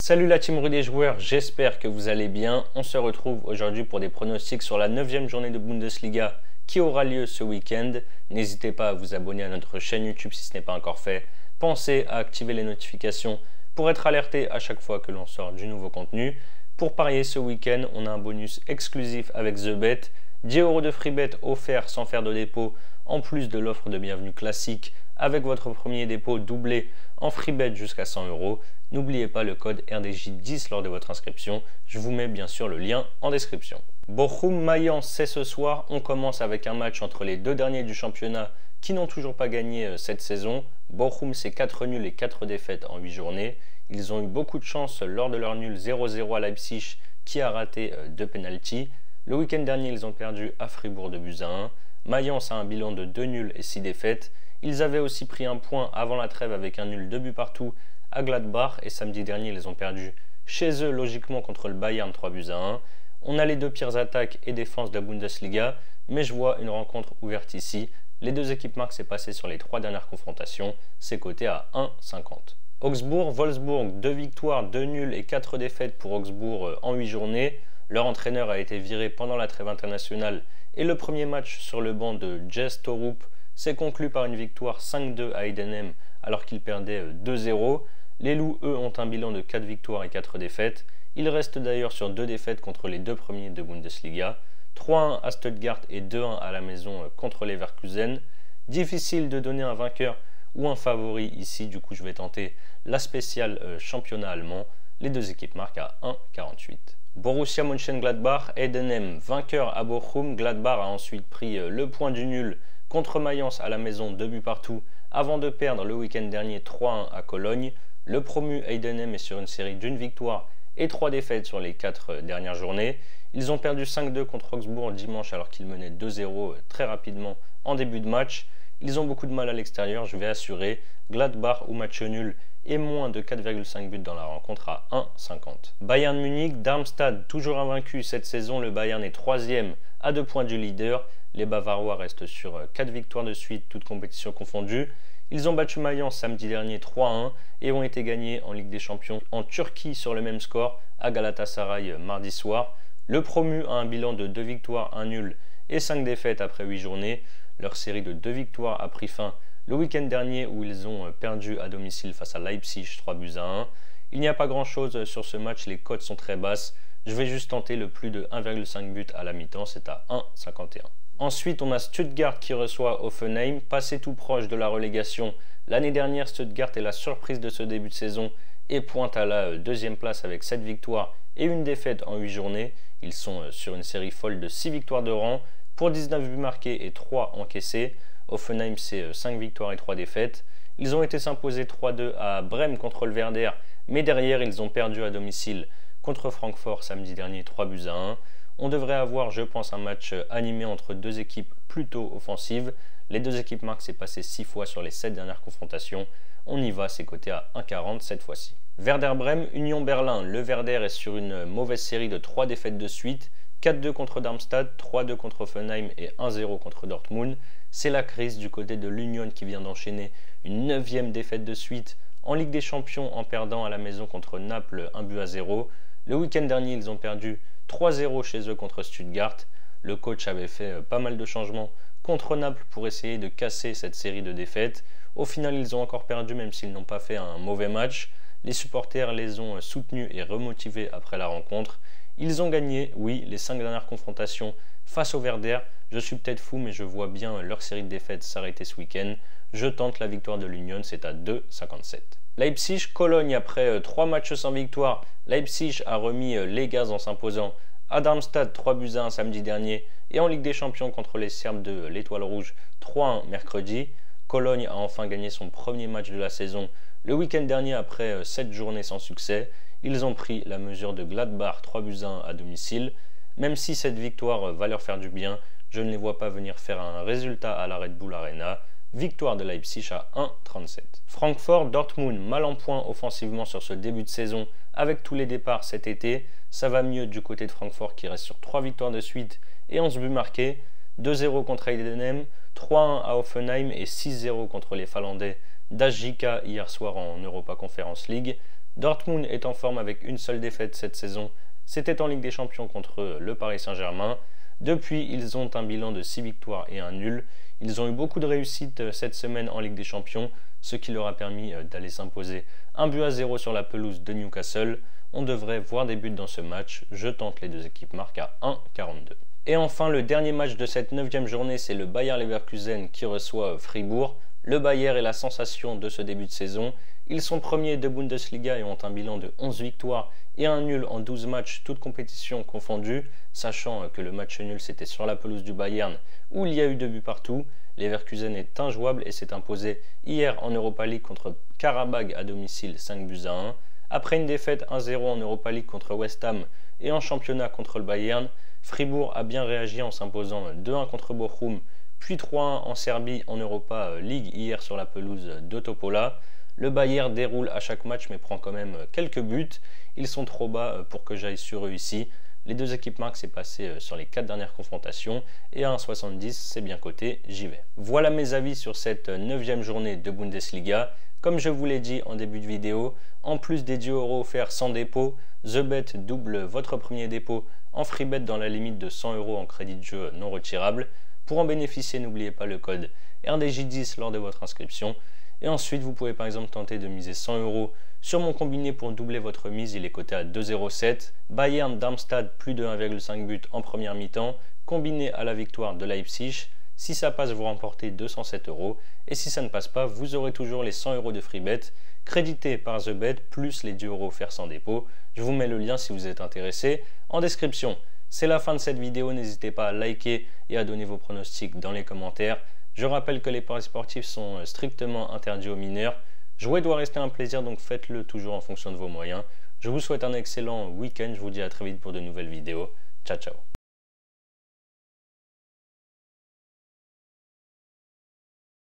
Salut la team rue des joueurs, j'espère que vous allez bien. On se retrouve aujourd'hui pour des pronostics sur la 9e journée de Bundesliga qui aura lieu ce week-end. N'hésitez pas à vous abonner à notre chaîne YouTube si ce n'est pas encore fait. Pensez à activer les notifications pour être alerté à chaque fois que l'on sort du nouveau contenu. Pour parier ce week-end, on a un bonus exclusif avec TheBet. 10 € de free bet offert sans faire de dépôt, en plus de l'offre de bienvenue classique avec votre premier dépôt doublé en free bet jusqu'à 100 €. N'oubliez pas le code RDJ10 lors de votre inscription. Je vous mets bien sûr le lien en description. Bochum-Mayence, c'est ce soir. On commence avec un match entre les deux derniers du championnat qui n'ont toujours pas gagné cette saison. Bochum, c'est 4 nuls et 4 défaites en 8 journées. Ils ont eu beaucoup de chance lors de leur nul 0-0 à Leipzig qui a raté 2 pénaltys. Le week-end dernier, ils ont perdu à Fribourg de buts à 1. Mayence a un bilan de 2 nuls et 6 défaites. Ils avaient aussi pris un point avant la trêve avec un nul 2 buts partout à Gladbach et samedi dernier, ils ont perdu chez eux logiquement contre le Bayern 3 buts à 1. On a les deux pires attaques et défenses de la Bundesliga, mais je vois une rencontre ouverte ici. Les deux équipes marquent, c'est passé sur les 3 dernières confrontations, c'est coté à 1,50. Augsbourg-Wolfsburg, 2 victoires, 2 nuls et 4 défaites pour Augsbourg en 8 journées. Leur entraîneur a été viré pendant la trêve internationale et le premier match sur le banc de Jess Torup s'est conclu par une victoire 5-2 à Heidenheim alors qu'ils perdaient 2-0. Les Loups, eux, ont un bilan de 4 victoires et 4 défaites. Ils restent d'ailleurs sur 2 défaites contre les deux premiers de Bundesliga. 3-1 à Stuttgart et 2-1 à la maison contre Leverkusen. Difficile de donner un vainqueur ou un favori ici, du coup je vais tenter la spéciale championnat allemand. Les deux équipes marquent à 1,48. Borussia Mönchengladbach, Heidenheim, vainqueur à Bochum. Gladbach a ensuite pris le point du nul contre Mayence à la maison, 2 buts partout, avant de perdre le week-end dernier 3-1 à Cologne. Le promu Heidenheim est sur une série d'une victoire et 3 défaites sur les 4 dernières journées. Ils ont perdu 5-2 contre Augsbourg dimanche alors qu'ils menaient 2-0 très rapidement en début de match. Ils ont beaucoup de mal à l'extérieur, je vais assurer. Gladbach ou match nul et moins de 4,5 buts dans la rencontre à 1,50. Bayern Munich, Darmstadt, toujours invaincu cette saison. Le Bayern est 3e à 2 points du leader. Les Bavarois restent sur 4 victoires de suite, toutes compétitions confondues. Ils ont battu Mayence samedi dernier 3-1 et ont été gagnés en Ligue des Champions en Turquie sur le même score à Galatasaray mardi soir. Le promu a un bilan de 2 victoires, 1 nul et 5 défaites après 8 journées. Leur série de 2 victoires a pris fin le week-end dernier où ils ont perdu à domicile face à Leipzig 3 buts à 1. Il n'y a pas grand-chose sur ce match, les cotes sont très basses. Je vais juste tenter le plus de 1,5 but à la mi-temps, c'est à 1,51. Ensuite, on a Stuttgart qui reçoit Hoffenheim, passé tout proche de la relégation. L'année dernière, Stuttgart est la surprise de ce début de saison et pointe à la 2e place avec 7 victoires et 1 défaite en 8 journées. Ils sont sur une série folle de 6 victoires de rang pour 19 buts marqués et 3 encaissés. Hoffenheim, c'est 5 victoires et 3 défaites. Ils ont été s'imposer 3-2 à Brême contre le Werder, mais derrière, ils ont perdu à domicile contre Francfort samedi dernier 3 buts à 1. On devrait avoir, je pense, un match animé entre deux équipes plutôt offensives. Les deux équipes marquent, c'est passé 6 fois sur les 7 dernières confrontations. On y va, c'est coté à 1,40 cette fois-ci. Werder Brême, Union Berlin. Le Werder est sur une mauvaise série de 3 défaites de suite. 4-2 contre Darmstadt, 3-2 contre Hoffenheim et 1-0 contre Dortmund. C'est la crise du côté de l'Union qui vient d'enchaîner une 9e défaite de suite en Ligue des Champions en perdant à la maison contre Naples 1 but à 0. Le week-end dernier, ils ont perdu 3-0 chez eux contre Stuttgart. Le coach avait fait pas mal de changements contre Naples pour essayer de casser cette série de défaites. Au final, ils ont encore perdu même s'ils n'ont pas fait un mauvais match. Les supporters les ont soutenus et remotivés après la rencontre. Ils ont gagné, oui, les 5 dernières confrontations face au Werder. Je suis peut-être fou, mais je vois bien leur série de défaites s'arrêter ce week-end. Je tente la victoire de l'Union, c'est à 2,57. Leipzig-Cologne, après 3 matchs sans victoire, Leipzig a remis les gaz en s'imposant à Darmstadt 3 buts à 1 samedi dernier et en Ligue des Champions contre les Serbes de l'Étoile Rouge 3-1 mercredi. Cologne a enfin gagné son premier match de la saison le week-end dernier après 7 journées sans succès. Ils ont pris la mesure de Gladbach 3 buts à 1 à domicile. Même si cette victoire va leur faire du bien, je ne les vois pas venir faire un résultat à la Red Bull Arena. Victoire de Leipzig à 1,37. Francfort-Dortmund, mal en point offensivement sur ce début de saison avec tous les départs cet été. Ça va mieux du côté de Francfort qui reste sur 3 victoires de suite et 11 buts marqués. 2-0 contre Heidenheim, 3-1 à Hoffenheim et 6-0 contre les Finlandais d'Ajika hier soir en Europa Conference League. Dortmund est en forme avec une seule défaite cette saison, c'était en Ligue des Champions contre le Paris Saint-Germain. Depuis, ils ont un bilan de 6 victoires et un nul. Ils ont eu beaucoup de réussite cette semaine en Ligue des Champions, ce qui leur a permis d'aller s'imposer 1-0 sur la pelouse de Newcastle. On devrait voir des buts dans ce match. Je tente les deux équipes marquent à 1,42. Et enfin, le dernier match de cette 9e journée, c'est le Bayer Leverkusen qui reçoit Fribourg. Le Bayer est la sensation de ce début de saison. Ils sont premiers de Bundesliga et ont un bilan de 11 victoires et un nul en 12 matchs, toutes compétitions confondues, sachant que le match nul c'était sur la pelouse du Bayern où il y a eu 2 buts partout. Leverkusen est injouable et s'est imposé hier en Europa League contre Karabag à domicile 5-1. Après une défaite 1-0 en Europa League contre West Ham et en championnat contre le Bayern, Fribourg a bien réagi en s'imposant 2-1 contre Bochum, puis 3-1 en Serbie en Europa League hier sur la pelouse de Topola. Le Bayern déroule à chaque match mais prend quand même quelques buts. Ils sont trop bas pour que j'aille sur eux ici. Les deux équipes marquent, c'est passé sur les 4 dernières confrontations et à 1,70 c'est bien coté, j'y vais. Voilà mes avis sur cette 9e journée de Bundesliga. Comme je vous l'ai dit en début de vidéo, en plus des 10 € offerts sans dépôt, TheBet double votre premier dépôt en free bet dans la limite de 100 € en crédit de jeu non retirable. Pour en bénéficier, n'oubliez pas le code RDJ10 lors de votre inscription. Et ensuite, vous pouvez par exemple tenter de miser 100 € sur mon combiné pour doubler votre mise. Il est coté à 2,07. Bayern Darmstadt plus de 1,5 but en première mi-temps, combiné à la victoire de Leipzig. Si ça passe, vous remportez 207 €. Et si ça ne passe pas, vous aurez toujours les 100 € de free bet, crédités par TheBet, plus les 10 € offerts sans dépôt. Je vous mets le lien si vous êtes intéressé en description. C'est la fin de cette vidéo, n'hésitez pas à liker et à donner vos pronostics dans les commentaires. Je rappelle que les paris sportifs sont strictement interdits aux mineurs. Jouer doit rester un plaisir, donc faites-le toujours en fonction de vos moyens. Je vous souhaite un excellent week-end, je vous dis à très vite pour de nouvelles vidéos. Ciao ciao.